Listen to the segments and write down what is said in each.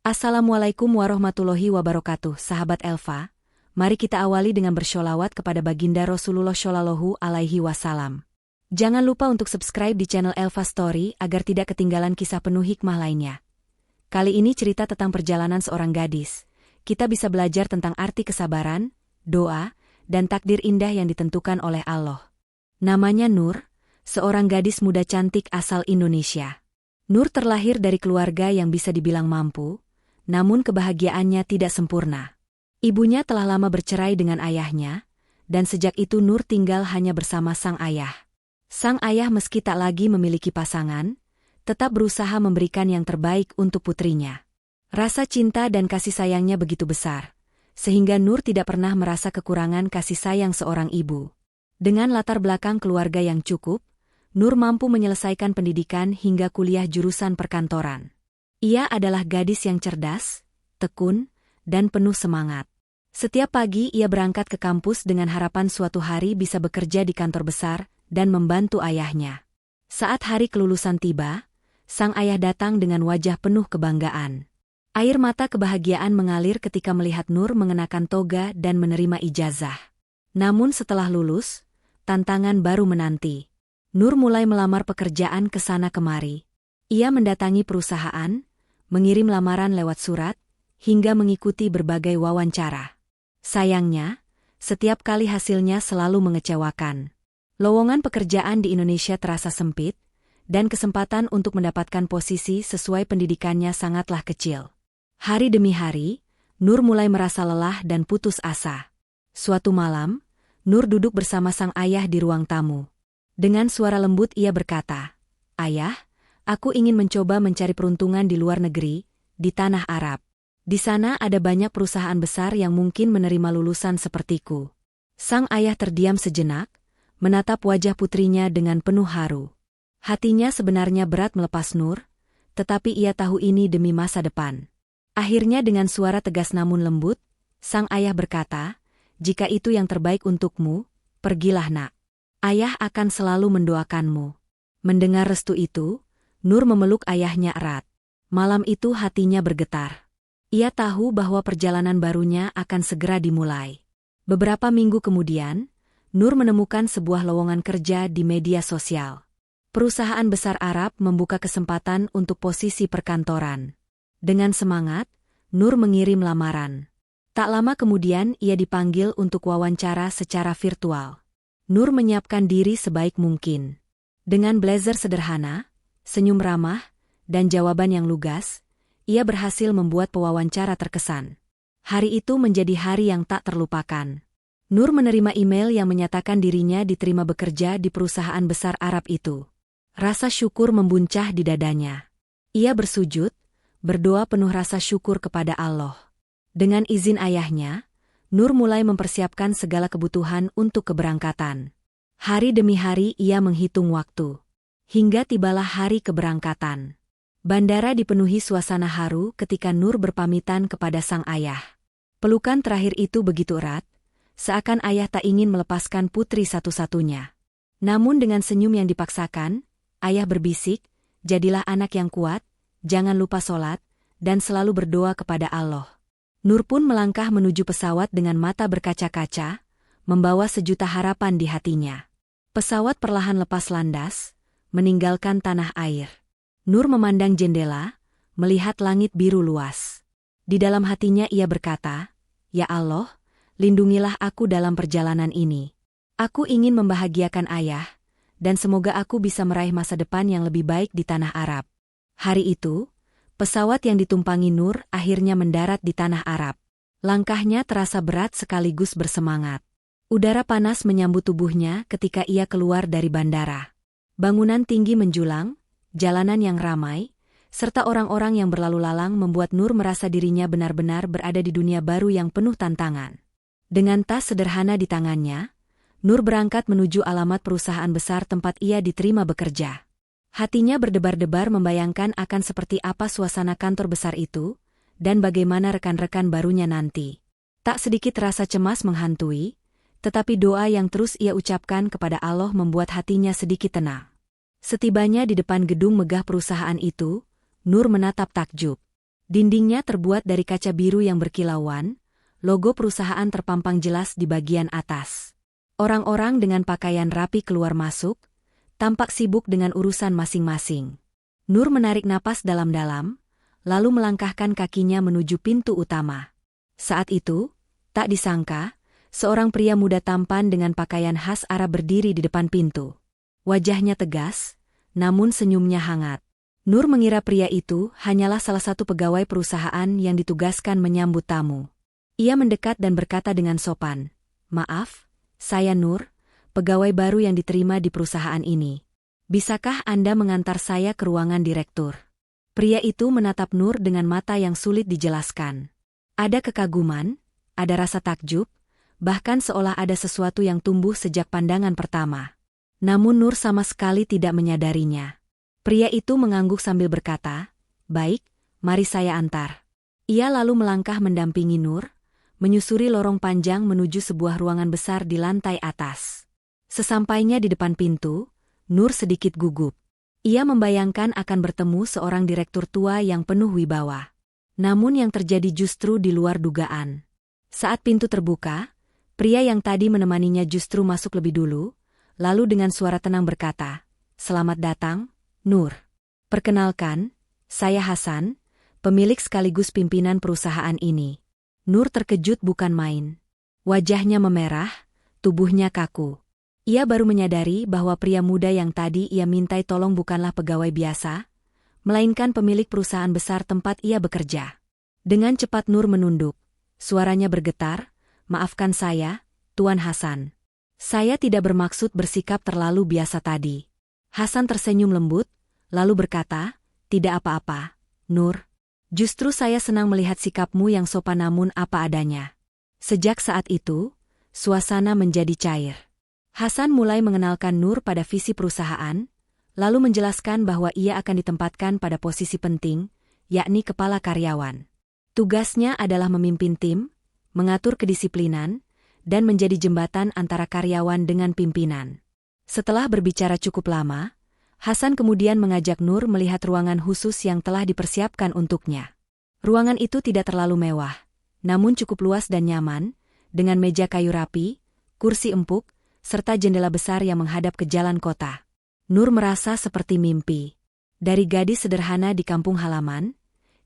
Assalamualaikum warahmatullahi wabarakatuh, sahabat Elva. Mari kita awali dengan bersholawat kepada baginda Rasulullah Shallallahu Alaihi Wasallam. Jangan lupa untuk subscribe di channel Elva Story agar tidak ketinggalan kisah penuh hikmah lainnya. Kali ini cerita tentang perjalanan seorang gadis. Kita bisa belajar tentang arti kesabaran, doa, dan takdir indah yang ditentukan oleh Allah. Namanya Nur, seorang gadis muda cantik asal Indonesia. Nur terlahir dari keluarga yang bisa dibilang mampu, namun kebahagiaannya tidak sempurna. Ibunya telah lama bercerai dengan ayahnya, dan sejak itu Nur tinggal hanya bersama sang ayah. Sang ayah meski tak lagi memiliki pasangan, tetap berusaha memberikan yang terbaik untuk putrinya. Rasa cinta dan kasih sayangnya begitu besar, sehingga Nur tidak pernah merasa kekurangan kasih sayang seorang ibu. Dengan latar belakang keluarga yang cukup, Nur mampu menyelesaikan pendidikan hingga kuliah jurusan perkantoran. Ia adalah gadis yang cerdas, tekun, dan penuh semangat. Setiap pagi ia berangkat ke kampus dengan harapan suatu hari bisa bekerja di kantor besar dan membantu ayahnya. Saat hari kelulusan tiba, sang ayah datang dengan wajah penuh kebanggaan. Air mata kebahagiaan mengalir ketika melihat Nur mengenakan toga dan menerima ijazah. Namun setelah lulus, tantangan baru menanti. Nur mulai melamar pekerjaan ke sana kemari. Ia mendatangi perusahaan, mengirim lamaran lewat surat, hingga mengikuti berbagai wawancara. Sayangnya, setiap kali hasilnya selalu mengecewakan. Lowongan pekerjaan di Indonesia terasa sempit, dan kesempatan untuk mendapatkan posisi sesuai pendidikannya sangatlah kecil. Hari demi hari, Nur mulai merasa lelah dan putus asa. Suatu malam, Nur duduk bersama sang ayah di ruang tamu. Dengan suara lembut ia berkata, "Ayah, aku ingin mencoba mencari peruntungan di luar negeri, di tanah Arab. Di sana ada banyak perusahaan besar yang mungkin menerima lulusan sepertiku." Sang ayah terdiam sejenak, menatap wajah putrinya dengan penuh haru. Hatinya sebenarnya berat melepas Nur, tetapi ia tahu ini demi masa depan. Akhirnya dengan suara tegas namun lembut, sang ayah berkata, "Jika itu yang terbaik untukmu, pergilah nak. Ayah akan selalu mendoakanmu." Mendengar restu itu, Nur memeluk ayahnya erat. Malam itu hatinya bergetar. Ia tahu bahwa perjalanan barunya akan segera dimulai. Beberapa minggu kemudian, Nur menemukan sebuah lowongan kerja di media sosial. Perusahaan besar Arab membuka kesempatan untuk posisi perkantoran. Dengan semangat, Nur mengirim lamaran. Tak lama kemudian ia dipanggil untuk wawancara secara virtual. Nur menyiapkan diri sebaik mungkin. Dengan blazer sederhana, senyum ramah, dan jawaban yang lugas, ia berhasil membuat pewawancara terkesan. Hari itu menjadi hari yang tak terlupakan. Nur menerima email yang menyatakan dirinya diterima bekerja di perusahaan besar Arab itu. Rasa syukur membuncah di dadanya. Ia bersujud, berdoa penuh rasa syukur kepada Allah. Dengan izin ayahnya, Nur mulai mempersiapkan segala kebutuhan untuk keberangkatan. Hari demi hari ia menghitung waktu. Hingga tibalah hari keberangkatan. Bandara dipenuhi suasana haru ketika Nur berpamitan kepada sang ayah. Pelukan terakhir itu begitu erat, seakan ayah tak ingin melepaskan putri satu-satunya. Namun dengan senyum yang dipaksakan, ayah berbisik, "Jadilah anak yang kuat, jangan lupa sholat, dan selalu berdoa kepada Allah." Nur pun melangkah menuju pesawat dengan mata berkaca-kaca, membawa sejuta harapan di hatinya. Pesawat perlahan lepas landas, meninggalkan tanah air. Nur memandang jendela, melihat langit biru luas. Di dalam hatinya ia berkata, "Ya Allah, lindungilah aku dalam perjalanan ini. Aku ingin membahagiakan ayah, dan semoga aku bisa meraih masa depan yang lebih baik di tanah Arab." Hari itu, pesawat yang ditumpangi Nur akhirnya mendarat di tanah Arab. Langkahnya terasa berat sekaligus bersemangat. Udara panas menyambut tubuhnya ketika ia keluar dari bandara. Bangunan tinggi menjulang, jalanan yang ramai, serta orang-orang yang berlalu lalang membuat Nur merasa dirinya benar-benar berada di dunia baru yang penuh tantangan. Dengan tas sederhana di tangannya, Nur berangkat menuju alamat perusahaan besar tempat ia diterima bekerja. Hatinya berdebar-debar membayangkan akan seperti apa suasana kantor besar itu, dan bagaimana rekan-rekan barunya nanti. Tak sedikit rasa cemas menghantui, tetapi doa yang terus ia ucapkan kepada Allah membuat hatinya sedikit tenang. Setibanya di depan gedung megah perusahaan itu, Nur menatap takjub. Dindingnya terbuat dari kaca biru yang berkilauan, logo perusahaan terpampang jelas di bagian atas. Orang-orang dengan pakaian rapi keluar masuk, tampak sibuk dengan urusan masing-masing. Nur menarik napas dalam-dalam, lalu melangkahkan kakinya menuju pintu utama. Saat itu, tak disangka, seorang pria muda tampan dengan pakaian khas Arab berdiri di depan pintu. Wajahnya tegas, namun senyumnya hangat. Nur mengira pria itu hanyalah salah satu pegawai perusahaan yang ditugaskan menyambut tamu. Ia mendekat dan berkata dengan sopan, "Maaf, saya Nur, pegawai baru yang diterima di perusahaan ini. Bisakah Anda mengantar saya ke ruangan direktur?" Pria itu menatap Nur dengan mata yang sulit dijelaskan. Ada kekaguman, ada rasa takjub, bahkan seolah ada sesuatu yang tumbuh sejak pandangan pertama. Namun Nur sama sekali tidak menyadarinya. Pria itu mengangguk sambil berkata, "Baik, mari saya antar." Ia lalu melangkah mendampingi Nur, menyusuri lorong panjang menuju sebuah ruangan besar di lantai atas. Sesampainya di depan pintu, Nur sedikit gugup. Ia membayangkan akan bertemu seorang direktur tua yang penuh wibawa. Namun yang terjadi justru di luar dugaan. Saat pintu terbuka, pria yang tadi menemaninya justru masuk lebih dulu, lalu dengan suara tenang berkata, "Selamat datang, Nur. Perkenalkan, saya Hasan, pemilik sekaligus pimpinan perusahaan ini." Nur terkejut bukan main. Wajahnya memerah, tubuhnya kaku. Ia baru menyadari bahwa pria muda yang tadi ia mintai tolong bukanlah pegawai biasa, melainkan pemilik perusahaan besar tempat ia bekerja. Dengan cepat Nur menunduk. Suaranya bergetar, "Maafkan saya, Tuan Hasan. Saya tidak bermaksud bersikap terlalu biasa tadi." Hasan tersenyum lembut, lalu berkata, "Tidak apa-apa, Nur. Justru saya senang melihat sikapmu yang sopan namun apa adanya." Sejak saat itu, suasana menjadi cair. Hasan mulai mengenalkan Nur pada visi perusahaan, lalu menjelaskan bahwa ia akan ditempatkan pada posisi penting, yakni kepala karyawan. Tugasnya adalah memimpin tim, mengatur kedisiplinan, dan menjadi jembatan antara karyawan dengan pimpinan. Setelah berbicara cukup lama, Hasan kemudian mengajak Nur melihat ruangan khusus yang telah dipersiapkan untuknya. Ruangan itu tidak terlalu mewah, namun cukup luas dan nyaman, dengan meja kayu rapi, kursi empuk, serta jendela besar yang menghadap ke jalan kota. Nur merasa seperti mimpi. Dari gadis sederhana di kampung halaman,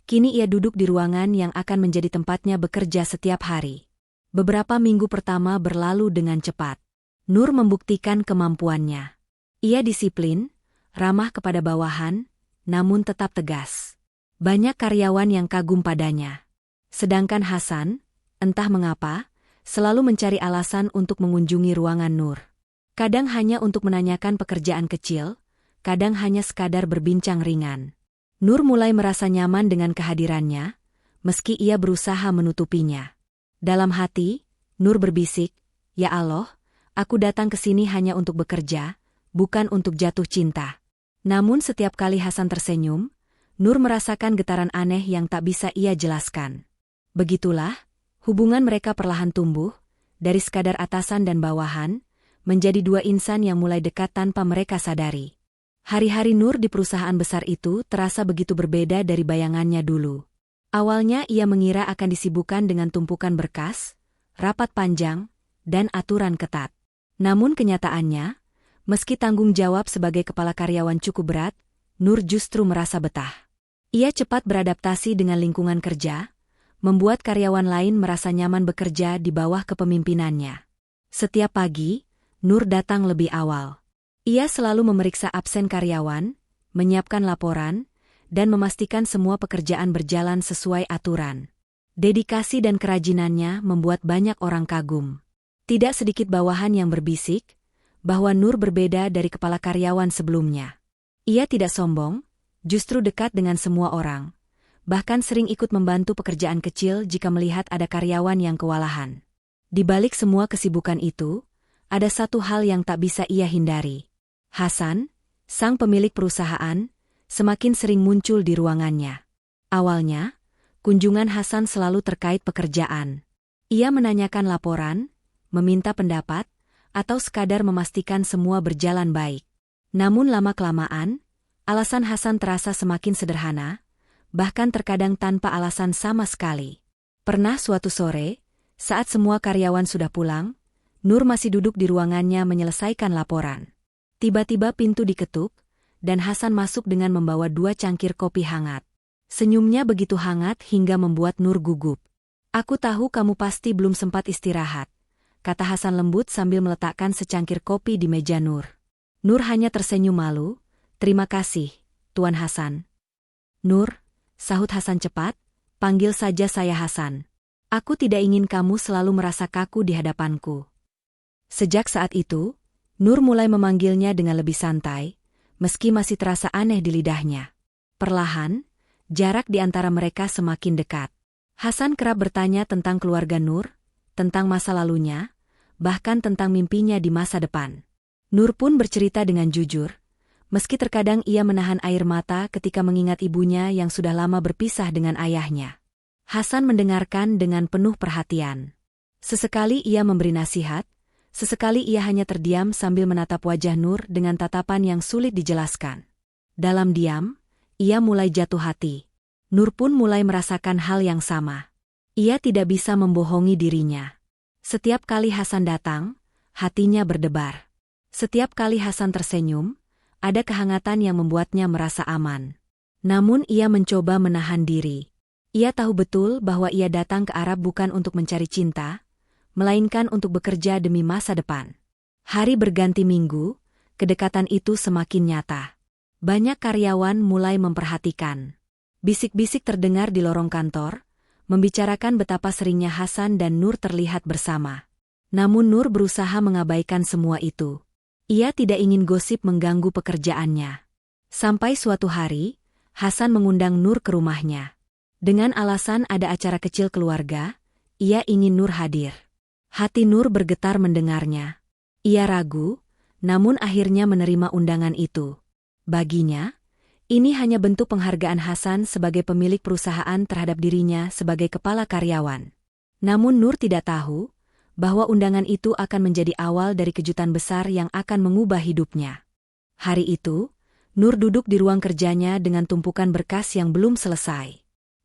kini ia duduk di ruangan yang akan menjadi tempatnya bekerja setiap hari. Beberapa minggu pertama berlalu dengan cepat. Nur membuktikan kemampuannya. Ia disiplin, ramah kepada bawahan, namun tetap tegas. Banyak karyawan yang kagum padanya. Sedangkan Hasan, entah mengapa, selalu mencari alasan untuk mengunjungi ruangan Nur. Kadang hanya untuk menanyakan pekerjaan kecil, kadang hanya sekadar berbincang ringan. Nur mulai merasa nyaman dengan kehadirannya, meski ia berusaha menutupinya. Dalam hati, Nur berbisik, "Ya Allah, aku datang ke sini hanya untuk bekerja, bukan untuk jatuh cinta." Namun setiap kali Hasan tersenyum, Nur merasakan getaran aneh yang tak bisa ia jelaskan. Begitulah, hubungan mereka perlahan tumbuh, dari sekadar atasan dan bawahan, menjadi dua insan yang mulai dekat tanpa mereka sadari. Hari-hari Nur di perusahaan besar itu terasa begitu berbeda dari bayangannya dulu. Awalnya ia mengira akan disibukkan dengan tumpukan berkas, rapat panjang, dan aturan ketat. Namun kenyataannya, meski tanggung jawab sebagai kepala karyawan cukup berat, Nur justru merasa betah. Ia cepat beradaptasi dengan lingkungan kerja, membuat karyawan lain merasa nyaman bekerja di bawah kepemimpinannya. Setiap pagi, Nur datang lebih awal. Ia selalu memeriksa absen karyawan, menyiapkan laporan, dan memastikan semua pekerjaan berjalan sesuai aturan. Dedikasi dan kerajinannya membuat banyak orang kagum. Tidak sedikit bawahan yang berbisik bahwa Nur berbeda dari kepala karyawan sebelumnya. Ia tidak sombong, justru dekat dengan semua orang. Bahkan sering ikut membantu pekerjaan kecil jika melihat ada karyawan yang kewalahan. Di balik semua kesibukan itu, ada satu hal yang tak bisa ia hindari. Hasan, sang pemilik perusahaan, semakin sering muncul di ruangannya. Awalnya, kunjungan Hasan selalu terkait pekerjaan. Ia menanyakan laporan, meminta pendapat, atau sekadar memastikan semua berjalan baik. Namun lama-kelamaan, alasan Hasan terasa semakin sederhana, bahkan terkadang tanpa alasan sama sekali. Pernah suatu sore, saat semua karyawan sudah pulang, Nur masih duduk di ruangannya menyelesaikan laporan. Tiba-tiba pintu diketuk, dan Hasan masuk dengan membawa 2 cangkir kopi hangat. Senyumnya begitu hangat hingga membuat Nur gugup. "Aku tahu kamu pasti belum sempat istirahat," kata Hasan lembut sambil meletakkan secangkir kopi di meja Nur. Nur hanya tersenyum malu. "Terima kasih, Tuan Hasan." "Nur," sahut Hasan cepat, "panggil saja saya Hasan. Aku tidak ingin kamu selalu merasa kaku di hadapanku." Sejak saat itu, Nur mulai memanggilnya dengan lebih santai, meski masih terasa aneh di lidahnya. Perlahan, jarak di antara mereka semakin dekat. Hasan kerap bertanya tentang keluarga Nur, tentang masa lalunya, bahkan tentang mimpinya di masa depan. Nur pun bercerita dengan jujur, meski terkadang ia menahan air mata ketika mengingat ibunya yang sudah lama berpisah dengan ayahnya. Hasan mendengarkan dengan penuh perhatian. Sesekali ia memberi nasihat, sesekali ia hanya terdiam sambil menatap wajah Nur dengan tatapan yang sulit dijelaskan. Dalam diam, ia mulai jatuh hati. Nur pun mulai merasakan hal yang sama. Ia tidak bisa membohongi dirinya. Setiap kali Hasan datang, hatinya berdebar. Setiap kali Hasan tersenyum, ada kehangatan yang membuatnya merasa aman. Namun ia mencoba menahan diri. Ia tahu betul bahwa ia datang ke Arab bukan untuk mencari cinta, melainkan untuk bekerja demi masa depan. Hari berganti minggu, kedekatan itu semakin nyata. Banyak karyawan mulai memperhatikan. Bisik-bisik terdengar di lorong kantor, membicarakan betapa seringnya Hasan dan Nur terlihat bersama. Namun Nur berusaha mengabaikan semua itu. Ia tidak ingin gosip mengganggu pekerjaannya. Sampai suatu hari, Hasan mengundang Nur ke rumahnya. Dengan alasan ada acara kecil keluarga, ia ingin Nur hadir. Hati Nur bergetar mendengarnya. Ia ragu, namun akhirnya menerima undangan itu. Baginya, ini hanya bentuk penghargaan Hasan sebagai pemilik perusahaan terhadap dirinya sebagai kepala karyawan. Namun Nur tidak tahu bahwa undangan itu akan menjadi awal dari kejutan besar yang akan mengubah hidupnya. Hari itu, Nur duduk di ruang kerjanya dengan tumpukan berkas yang belum selesai.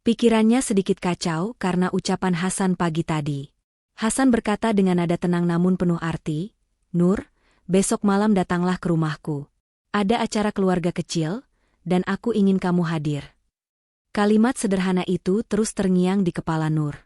Pikirannya sedikit kacau karena ucapan Hasan pagi tadi. Hasan berkata dengan nada tenang namun penuh arti, "Nur, besok malam datanglah ke rumahku. Ada acara keluarga kecil, dan aku ingin kamu hadir." Kalimat sederhana itu terus terngiang di kepala Nur.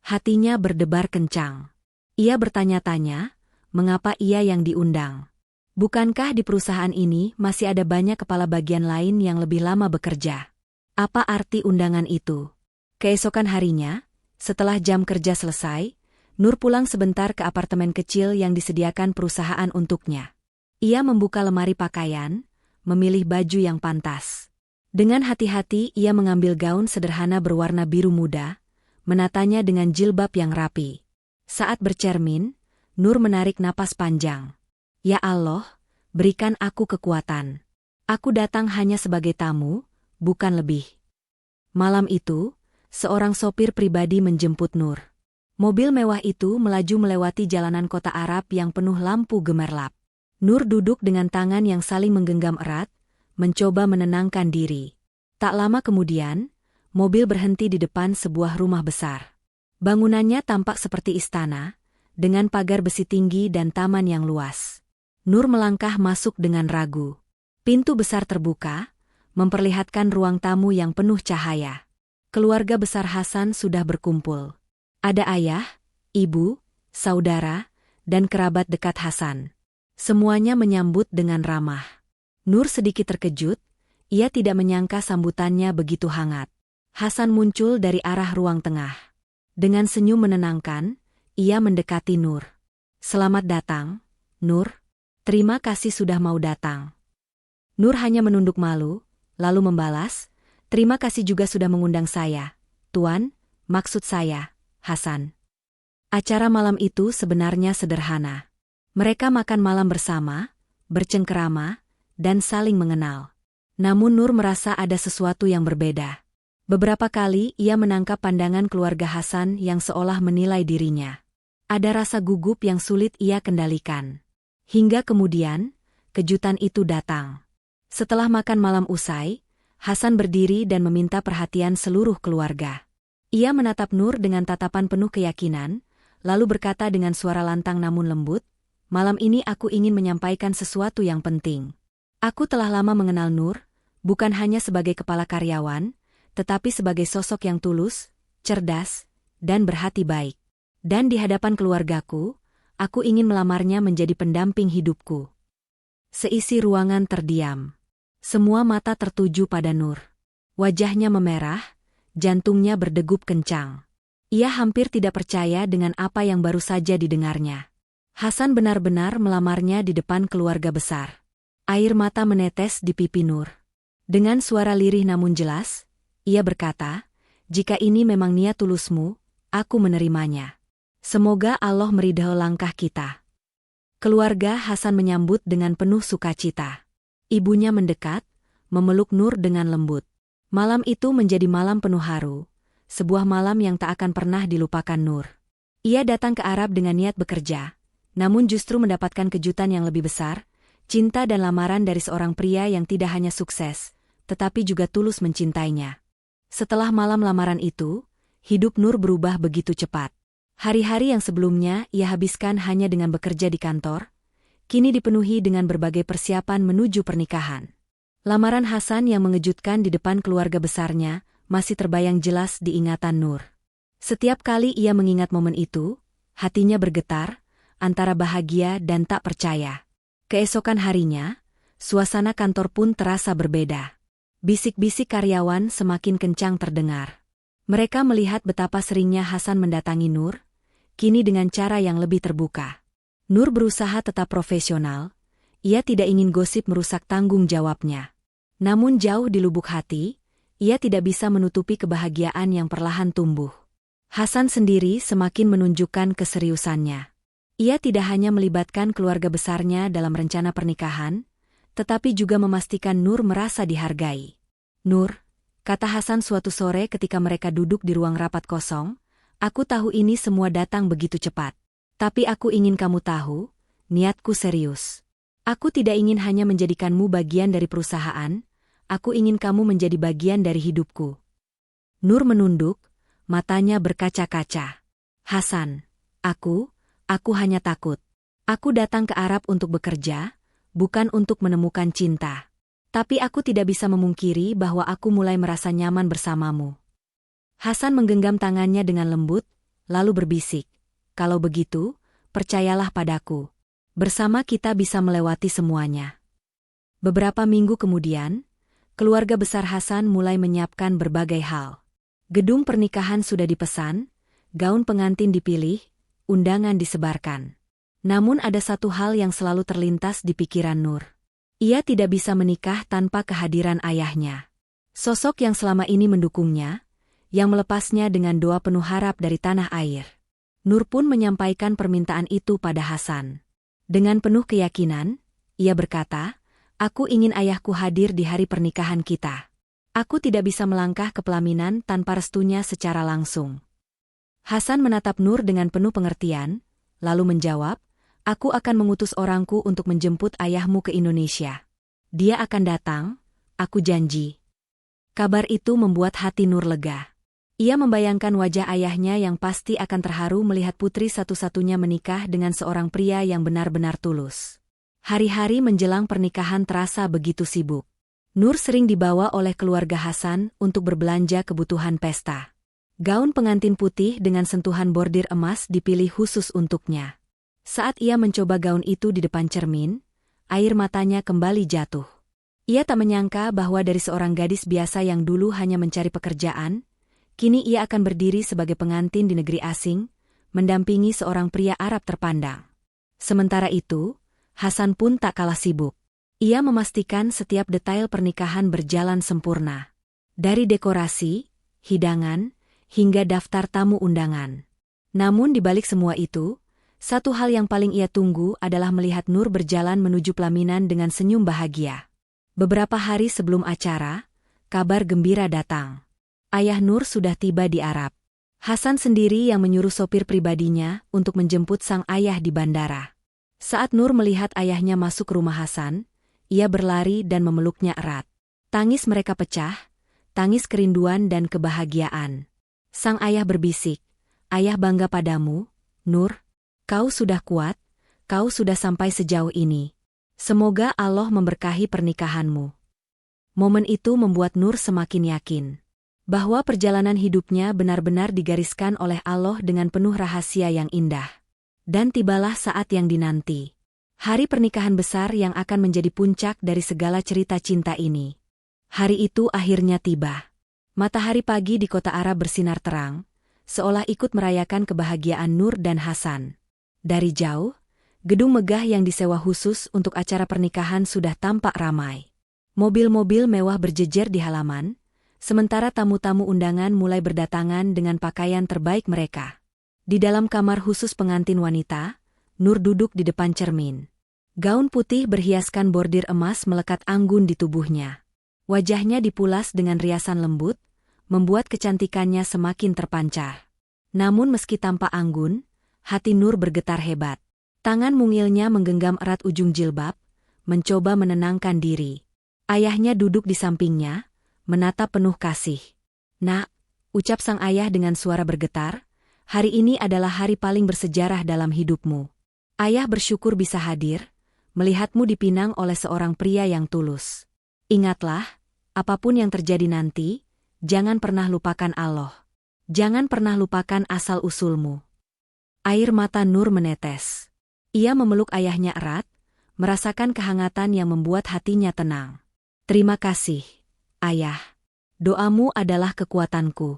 Hatinya berdebar kencang. Ia bertanya-tanya, mengapa ia yang diundang? Bukankah di perusahaan ini masih ada banyak kepala bagian lain yang lebih lama bekerja? Apa arti undangan itu? Keesokan harinya, setelah jam kerja selesai, Nur pulang sebentar ke apartemen kecil yang disediakan perusahaan untuknya. Ia membuka lemari pakaian, memilih baju yang pantas. Dengan hati-hati ia mengambil gaun sederhana berwarna biru muda, menatanya dengan jilbab yang rapi. Saat bercermin, Nur menarik napas panjang. "Ya Allah, berikan aku kekuatan. Aku datang hanya sebagai tamu, bukan lebih." Malam itu, seorang sopir pribadi menjemput Nur. Mobil mewah itu melaju melewati jalanan kota Arab yang penuh lampu gemerlap. Nur duduk dengan tangan yang saling menggenggam erat, mencoba menenangkan diri. Tak lama kemudian, mobil berhenti di depan sebuah rumah besar. Bangunannya tampak seperti istana, dengan pagar besi tinggi dan taman yang luas. Nur melangkah masuk dengan ragu. Pintu besar terbuka, memperlihatkan ruang tamu yang penuh cahaya. Keluarga besar Hasan sudah berkumpul. Ada ayah, ibu, saudara, dan kerabat dekat Hasan. Semuanya menyambut dengan ramah. Nur sedikit terkejut, ia tidak menyangka sambutannya begitu hangat. Hasan muncul dari arah ruang tengah. Dengan senyum menenangkan, ia mendekati Nur. "Selamat datang, Nur. Terima kasih sudah mau datang." Nur hanya menunduk malu, lalu membalas, "Terima kasih juga sudah mengundang saya, Tuan, maksud saya, Hasan." Acara malam itu sebenarnya sederhana. Mereka makan malam bersama, bercengkerama, dan saling mengenal. Namun Nur merasa ada sesuatu yang berbeda. Beberapa kali ia menangkap pandangan keluarga Hasan yang seolah menilai dirinya. Ada rasa gugup yang sulit ia kendalikan. Hingga kemudian, kejutan itu datang. Setelah makan malam usai, Hasan berdiri dan meminta perhatian seluruh keluarga. Ia menatap Nur dengan tatapan penuh keyakinan, lalu berkata dengan suara lantang namun lembut, "Malam ini aku ingin menyampaikan sesuatu yang penting. Aku telah lama mengenal Nur, bukan hanya sebagai kepala karyawan, tetapi sebagai sosok yang tulus, cerdas, dan berhati baik. Dan di hadapan keluargaku, aku ingin melamarnya menjadi pendamping hidupku." Seisi ruangan terdiam. Semua mata tertuju pada Nur. Wajahnya memerah, jantungnya berdegup kencang. Ia hampir tidak percaya dengan apa yang baru saja didengarnya. Hasan benar-benar melamarnya di depan keluarga besar. Air mata menetes di pipi Nur. Dengan suara lirih namun jelas, ia berkata, "Jika ini memang niat tulusmu, aku menerimanya. Semoga Allah meridhai langkah kita." Keluarga Hasan menyambut dengan penuh sukacita. Ibunya mendekat, memeluk Nur dengan lembut. Malam itu menjadi malam penuh haru, sebuah malam yang tak akan pernah dilupakan Nur. Ia datang ke Arab dengan niat bekerja, namun justru mendapatkan kejutan yang lebih besar, cinta dan lamaran dari seorang pria yang tidak hanya sukses, tetapi juga tulus mencintainya. Setelah malam lamaran itu, hidup Nur berubah begitu cepat. Hari-hari yang sebelumnya ia habiskan hanya dengan bekerja di kantor, kini dipenuhi dengan berbagai persiapan menuju pernikahan. Lamaran Hasan yang mengejutkan di depan keluarga besarnya masih terbayang jelas di ingatan Nur. Setiap kali ia mengingat momen itu, hatinya bergetar, antara bahagia dan tak percaya. Keesokan harinya, suasana kantor pun terasa berbeda. Bisik-bisik karyawan semakin kencang terdengar. Mereka melihat betapa seringnya Hasan mendatangi Nur, kini dengan cara yang lebih terbuka. Nur berusaha tetap profesional, ia tidak ingin gosip merusak tanggung jawabnya. Namun jauh di lubuk hati, ia tidak bisa menutupi kebahagiaan yang perlahan tumbuh. Hasan sendiri semakin menunjukkan keseriusannya. Ia tidak hanya melibatkan keluarga besarnya dalam rencana pernikahan, tetapi juga memastikan Nur merasa dihargai. "Nur," kata Hasan suatu sore ketika mereka duduk di ruang rapat kosong, "aku tahu ini semua datang begitu cepat. Tapi aku ingin kamu tahu, niatku serius. Aku tidak ingin hanya menjadikanmu bagian dari perusahaan, aku ingin kamu menjadi bagian dari hidupku." Nur menunduk, matanya berkaca-kaca. "Hasan, aku hanya takut. Aku datang ke Arab untuk bekerja, bukan untuk menemukan cinta. Tapi aku tidak bisa memungkiri bahwa aku mulai merasa nyaman bersamamu." Hasan menggenggam tangannya dengan lembut, lalu berbisik, "Kalau begitu, percayalah padaku. Bersama kita bisa melewati semuanya." Beberapa minggu kemudian, keluarga besar Hasan mulai menyiapkan berbagai hal. Gedung pernikahan sudah dipesan, gaun pengantin dipilih, undangan disebarkan. Namun ada satu hal yang selalu terlintas di pikiran Nur. Ia tidak bisa menikah tanpa kehadiran ayahnya. Sosok yang selama ini mendukungnya, yang melepasnya dengan doa penuh harap dari tanah air. Nur pun menyampaikan permintaan itu pada Hasan. Dengan penuh keyakinan, ia berkata, "Aku ingin ayahku hadir di hari pernikahan kita. Aku tidak bisa melangkah ke pelaminan tanpa restunya secara langsung." Hasan menatap Nur dengan penuh pengertian, lalu menjawab, "Aku akan mengutus orangku untuk menjemput ayahmu ke Indonesia. Dia akan datang, aku janji." Kabar itu membuat hati Nur lega. Ia membayangkan wajah ayahnya yang pasti akan terharu melihat putri satu-satunya menikah dengan seorang pria yang benar-benar tulus. Hari-hari menjelang pernikahan terasa begitu sibuk. Nur sering dibawa oleh keluarga Hasan untuk berbelanja kebutuhan pesta. Gaun pengantin putih dengan sentuhan bordir emas dipilih khusus untuknya. Saat ia mencoba gaun itu di depan cermin, air matanya kembali jatuh. Ia tak menyangka bahwa dari seorang gadis biasa yang dulu hanya mencari pekerjaan, kini ia akan berdiri sebagai pengantin di negeri asing, mendampingi seorang pria Arab terpandang. Sementara itu, Hasan pun tak kalah sibuk. Ia memastikan setiap detail pernikahan berjalan sempurna. Dari dekorasi, hidangan, hingga daftar tamu undangan. Namun di balik semua itu, satu hal yang paling ia tunggu adalah melihat Nur berjalan menuju pelaminan dengan senyum bahagia. Beberapa hari sebelum acara, kabar gembira datang. Ayah Nur sudah tiba di Arab. Hasan sendiri yang menyuruh sopir pribadinya untuk menjemput sang ayah di bandara. Saat Nur melihat ayahnya masuk ke rumah Hasan, ia berlari dan memeluknya erat. Tangis mereka pecah, tangis kerinduan dan kebahagiaan. Sang ayah berbisik, "Ayah bangga padamu, Nur. Kau sudah kuat, kau sudah sampai sejauh ini. Semoga Allah memberkahi pernikahanmu." Momen itu membuat Nur semakin yakin bahwa perjalanan hidupnya benar-benar digariskan oleh Allah dengan penuh rahasia yang indah. Dan tibalah saat yang dinanti. Hari pernikahan besar yang akan menjadi puncak dari segala cerita cinta ini. Hari itu akhirnya tiba. Matahari pagi di kota Arab bersinar terang, seolah ikut merayakan kebahagiaan Nur dan Hasan. Dari jauh, gedung megah yang disewa khusus untuk acara pernikahan sudah tampak ramai. Mobil-mobil mewah berjejer di halaman, sementara tamu-tamu undangan mulai berdatangan dengan pakaian terbaik mereka. Di dalam kamar khusus pengantin wanita, Nur duduk di depan cermin. Gaun putih berhiaskan bordir emas melekat anggun di tubuhnya. Wajahnya dipulas dengan riasan lembut, membuat kecantikannya semakin terpancar. Namun meski tampak anggun, hati Nur bergetar hebat. Tangan mungilnya menggenggam erat ujung jilbab, mencoba menenangkan diri. Ayahnya duduk di sampingnya, menatap penuh kasih. "Nak," ucap sang ayah dengan suara bergetar, "hari ini adalah hari paling bersejarah dalam hidupmu. Ayah bersyukur bisa hadir, melihatmu dipinang oleh seorang pria yang tulus. Ingatlah, apapun yang terjadi nanti, jangan pernah lupakan Allah. Jangan pernah lupakan asal-usulmu." Air mata Nur menetes. Ia memeluk ayahnya erat, merasakan kehangatan yang membuat hatinya tenang. "Terima kasih, Ayah. Doamu adalah kekuatanku."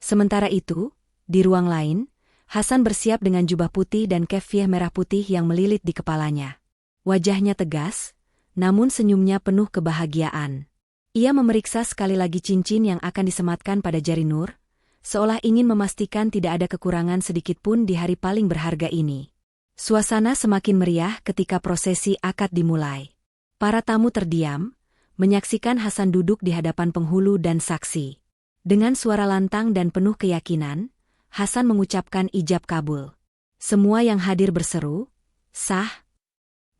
Sementara itu, di ruang lain, Hasan bersiap dengan jubah putih dan kefiyeh merah putih yang melilit di kepalanya. Wajahnya tegas, namun senyumnya penuh kebahagiaan. Ia memeriksa sekali lagi cincin yang akan disematkan pada jari Nur, seolah ingin memastikan tidak ada kekurangan sedikitpun di hari paling berharga ini. Suasana semakin meriah ketika prosesi akad dimulai. Para tamu terdiam, menyaksikan Hasan duduk di hadapan penghulu dan saksi. Dengan suara lantang dan penuh keyakinan, Hasan mengucapkan ijab kabul. Semua yang hadir berseru, "Sah."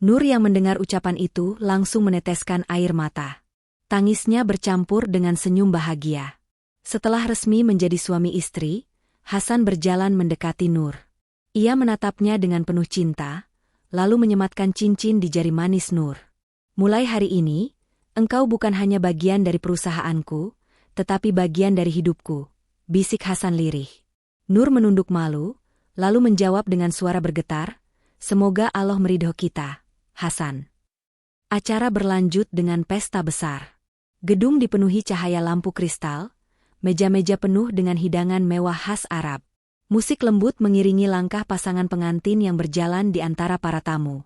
Nur yang mendengar ucapan itu langsung meneteskan air mata. Tangisnya bercampur dengan senyum bahagia. Setelah resmi menjadi suami istri, Hasan berjalan mendekati Nur. Ia menatapnya dengan penuh cinta, lalu menyematkan cincin di jari manis Nur. "Mulai hari ini, engkau bukan hanya bagian dari perusahaanku, tetapi bagian dari hidupku," bisik Hasan lirih. Nur menunduk malu, lalu menjawab dengan suara bergetar, "Semoga Allah meridho kita, Hasan." Acara berlanjut dengan pesta besar. Gedung dipenuhi cahaya lampu kristal, meja-meja penuh dengan hidangan mewah khas Arab. Musik lembut mengiringi langkah pasangan pengantin yang berjalan di antara para tamu.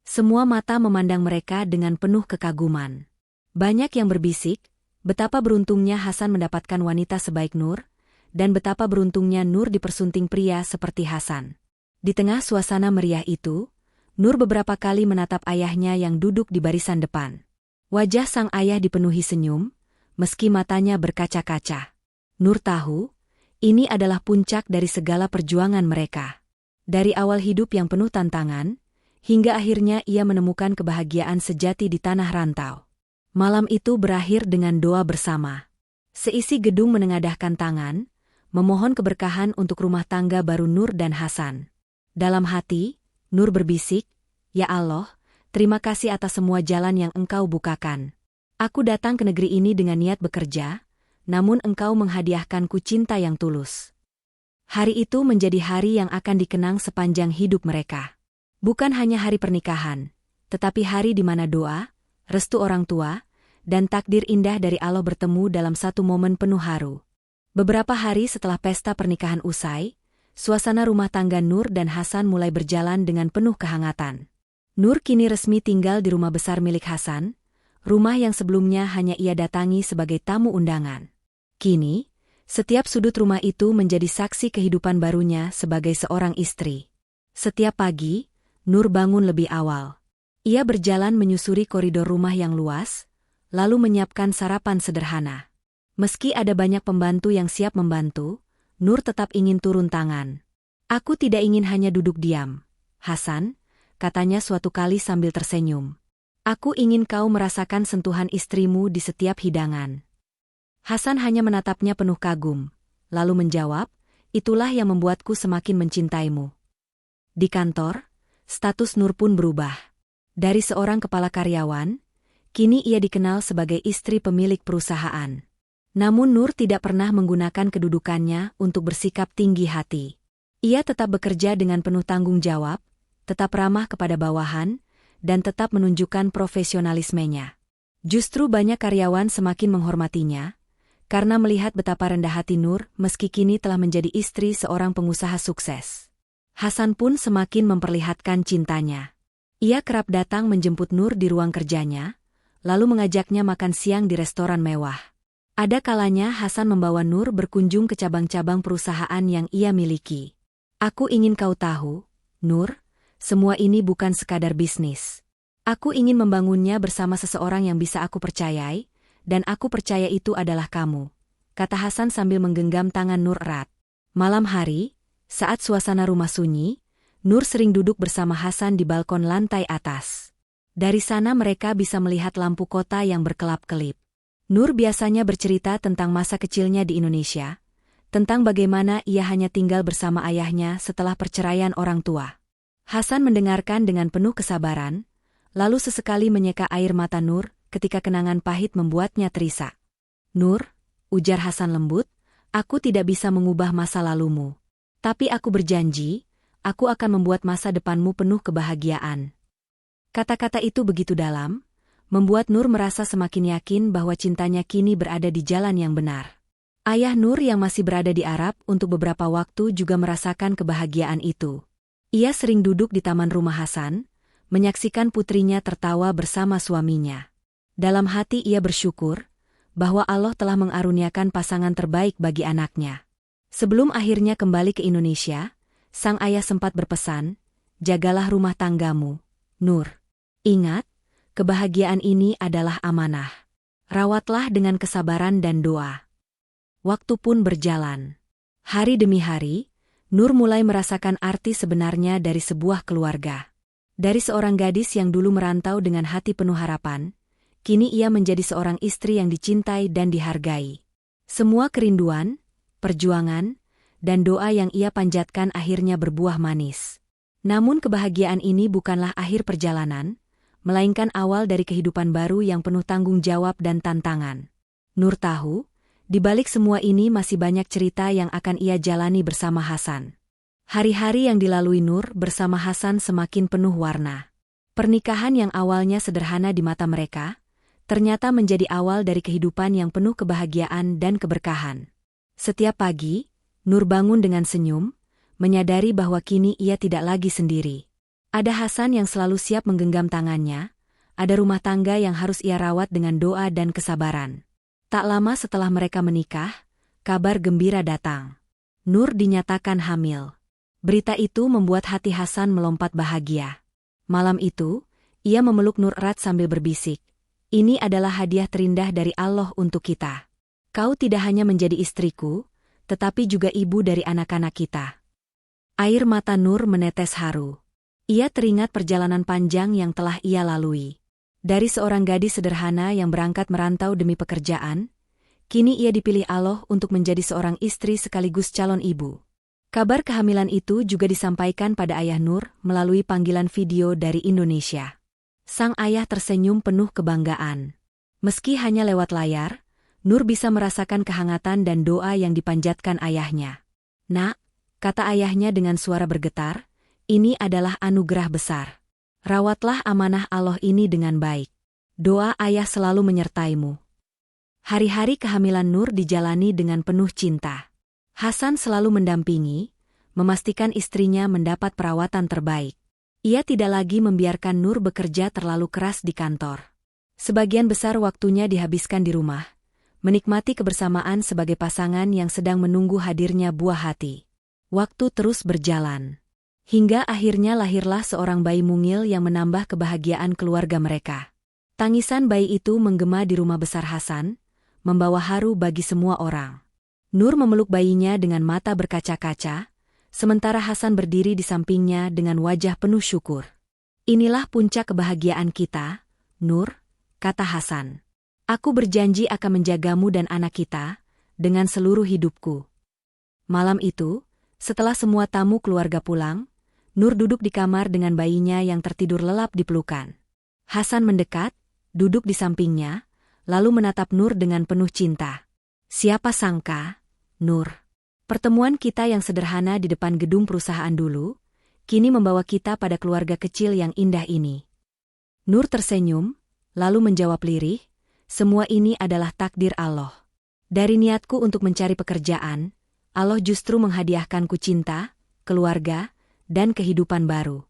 Semua mata memandang mereka dengan penuh kekaguman. Banyak yang berbisik, betapa beruntungnya Hasan mendapatkan wanita sebaik Nur, dan betapa beruntungnya Nur dipersunting pria seperti Hasan. Di tengah suasana meriah itu, Nur beberapa kali menatap ayahnya yang duduk di barisan depan. Wajah sang ayah dipenuhi senyum, meski matanya berkaca-kaca. Nur tahu, ini adalah puncak dari segala perjuangan mereka. Dari awal hidup yang penuh tantangan, hingga akhirnya ia menemukan kebahagiaan sejati di tanah rantau. Malam itu berakhir dengan doa bersama. Seisi gedung menengadahkan tangan, memohon keberkahan untuk rumah tangga baru Nur dan Hasan. Dalam hati, Nur berbisik, "Ya Allah, terima kasih atas semua jalan yang Engkau bukakan. Aku datang ke negeri ini dengan niat bekerja, namun Engkau menghadiahkanku cinta yang tulus." Hari itu menjadi hari yang akan dikenang sepanjang hidup mereka. Bukan hanya hari pernikahan, tetapi hari di mana doa, restu orang tua, dan takdir indah dari Allah bertemu dalam satu momen penuh haru. Beberapa hari setelah pesta pernikahan usai, suasana rumah tangga Nur dan Hasan mulai berjalan dengan penuh kehangatan. Nur kini resmi tinggal di rumah besar milik Hasan, rumah yang sebelumnya hanya ia datangi sebagai tamu undangan. Kini, setiap sudut rumah itu menjadi saksi kehidupan barunya sebagai seorang istri. Setiap pagi, Nur bangun lebih awal. Ia berjalan menyusuri koridor rumah yang luas, lalu menyiapkan sarapan sederhana. Meski ada banyak pembantu yang siap membantu, Nur tetap ingin turun tangan. "Aku tidak ingin hanya duduk diam, Hasan," katanya suatu kali sambil tersenyum. Aku ingin kau merasakan sentuhan istrimu di setiap hidangan. Hasan hanya menatapnya penuh kagum, lalu menjawab, itulah yang membuatku semakin mencintaimu. Di kantor, status Nur pun berubah. Dari seorang kepala karyawan, kini ia dikenal sebagai istri pemilik perusahaan. Namun Nur tidak pernah menggunakan kedudukannya untuk bersikap tinggi hati. Ia tetap bekerja dengan penuh tanggung jawab, tetap ramah kepada bawahan, dan tetap menunjukkan profesionalismenya. Justru banyak karyawan semakin menghormatinya, karena melihat betapa rendah hati Nur meski kini telah menjadi istri seorang pengusaha sukses. Hasan pun semakin memperlihatkan cintanya. Ia kerap datang menjemput Nur di ruang kerjanya, lalu mengajaknya makan siang di restoran mewah. Ada kalanya Hasan membawa Nur berkunjung ke cabang-cabang perusahaan yang ia miliki. Aku ingin kau tahu, Nur, semua ini bukan sekadar bisnis. Aku ingin membangunnya bersama seseorang yang bisa aku percayai, dan aku percaya itu adalah kamu, kata Hasan sambil menggenggam tangan Nur erat. Malam hari, saat suasana rumah sunyi, Nur sering duduk bersama Hasan di balkon lantai atas. Dari sana mereka bisa melihat lampu kota yang berkelap-kelip. Nur biasanya bercerita tentang masa kecilnya di Indonesia, tentang bagaimana ia hanya tinggal bersama ayahnya setelah perceraian orang tua. Hasan mendengarkan dengan penuh kesabaran, lalu sesekali menyeka air mata Nur ketika kenangan pahit membuatnya terisak. Nur, ujar Hasan lembut, aku tidak bisa mengubah masa lalumu. Tapi aku berjanji, aku akan membuat masa depanmu penuh kebahagiaan. Kata-kata itu begitu dalam, membuat Nur merasa semakin yakin bahwa cintanya kini berada di jalan yang benar. Ayah Nur yang masih berada di Arab untuk beberapa waktu juga merasakan kebahagiaan itu. Ia sering duduk di taman rumah Hasan, menyaksikan putrinya tertawa bersama suaminya. Dalam hati ia bersyukur bahwa Allah telah mengaruniakan pasangan terbaik bagi anaknya. Sebelum akhirnya kembali ke Indonesia, sang ayah sempat berpesan, jagalah rumah tanggamu, Nur. Ingat, kebahagiaan ini adalah amanah. Rawatlah dengan kesabaran dan doa. Waktu pun berjalan. Hari demi hari, Nur mulai merasakan arti sebenarnya dari sebuah keluarga. Dari seorang gadis yang dulu merantau dengan hati penuh harapan, kini ia menjadi seorang istri yang dicintai dan dihargai. Semua kerinduan, perjuangan, dan doa yang ia panjatkan akhirnya berbuah manis. Namun kebahagiaan ini bukanlah akhir perjalanan, melainkan awal dari kehidupan baru yang penuh tanggung jawab dan tantangan. Nur tahu, di balik semua ini masih banyak cerita yang akan ia jalani bersama Hasan. Hari-hari yang dilalui Nur bersama Hasan semakin penuh warna. Pernikahan yang awalnya sederhana di mata mereka, ternyata menjadi awal dari kehidupan yang penuh kebahagiaan dan keberkahan. Setiap pagi, Nur bangun dengan senyum, menyadari bahwa kini ia tidak lagi sendiri. Ada Hasan yang selalu siap menggenggam tangannya, ada rumah tangga yang harus ia rawat dengan doa dan kesabaran. Tak lama setelah mereka menikah, kabar gembira datang. Nur dinyatakan hamil. Berita itu membuat hati Hasan melompat bahagia. Malam itu, ia memeluk Nur erat sambil berbisik, ini adalah hadiah terindah dari Allah untuk kita. Kau tidak hanya menjadi istriku, tetapi juga ibu dari anak-anak kita. Air mata Nur menetes haru. Ia teringat perjalanan panjang yang telah ia lalui. Dari seorang gadis sederhana yang berangkat merantau demi pekerjaan, kini ia dipilih Allah untuk menjadi seorang istri sekaligus calon ibu. Kabar kehamilan itu juga disampaikan pada ayah Nur melalui panggilan video dari Indonesia. Sang ayah tersenyum penuh kebanggaan. Meski hanya lewat layar, Nur bisa merasakan kehangatan dan doa yang dipanjatkan ayahnya. Nak, kata ayahnya dengan suara bergetar, ini adalah anugerah besar. Rawatlah amanah Allah ini dengan baik. Doa ayah selalu menyertaimu. Hari-hari kehamilan Nur dijalani dengan penuh cinta. Hasan selalu mendampingi, memastikan istrinya mendapat perawatan terbaik. Ia tidak lagi membiarkan Nur bekerja terlalu keras di kantor. Sebagian besar waktunya dihabiskan di rumah, menikmati kebersamaan sebagai pasangan yang sedang menunggu hadirnya buah hati. Waktu terus berjalan. Hingga akhirnya lahirlah seorang bayi mungil yang menambah kebahagiaan keluarga mereka. Tangisan bayi itu menggema di rumah besar Hasan, membawa haru bagi semua orang. Nur memeluk bayinya dengan mata berkaca-kaca, sementara Hasan berdiri di sampingnya dengan wajah penuh syukur. Inilah puncak kebahagiaan kita, Nur, kata Hasan. Aku berjanji akan menjagamu dan anak kita dengan seluruh hidupku. Malam itu, setelah semua tamu keluarga pulang, Nur duduk di kamar dengan bayinya yang tertidur lelap di pelukan. Hasan mendekat, duduk di sampingnya, lalu menatap Nur dengan penuh cinta. Siapa sangka, Nur, pertemuan kita yang sederhana di depan gedung perusahaan dulu, kini membawa kita pada keluarga kecil yang indah ini. Nur tersenyum, lalu menjawab lirih, semua ini adalah takdir Allah. Dari niatku untuk mencari pekerjaan, Allah justru menghadiahkanku cinta, keluarga, dan kehidupan baru.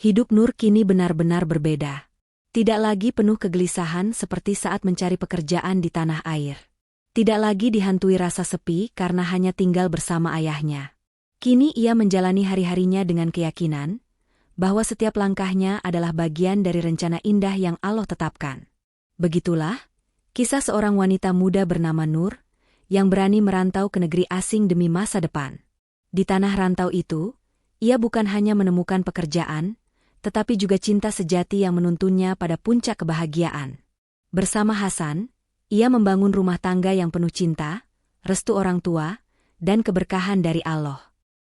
Hidup Nur kini benar-benar berbeda. Tidak lagi penuh kegelisahan seperti saat mencari pekerjaan di tanah air. Tidak lagi dihantui rasa sepi karena hanya tinggal bersama ayahnya. Kini ia menjalani hari-harinya dengan keyakinan bahwa setiap langkahnya adalah bagian dari rencana indah yang Allah tetapkan. Begitulah kisah seorang wanita muda bernama Nur yang berani merantau ke negeri asing demi masa depan. Di tanah rantau itu, ia bukan hanya menemukan pekerjaan, tetapi juga cinta sejati yang menuntunnya pada puncak kebahagiaan. Bersama Hasan, ia membangun rumah tangga yang penuh cinta, restu orang tua, dan keberkahan dari Allah.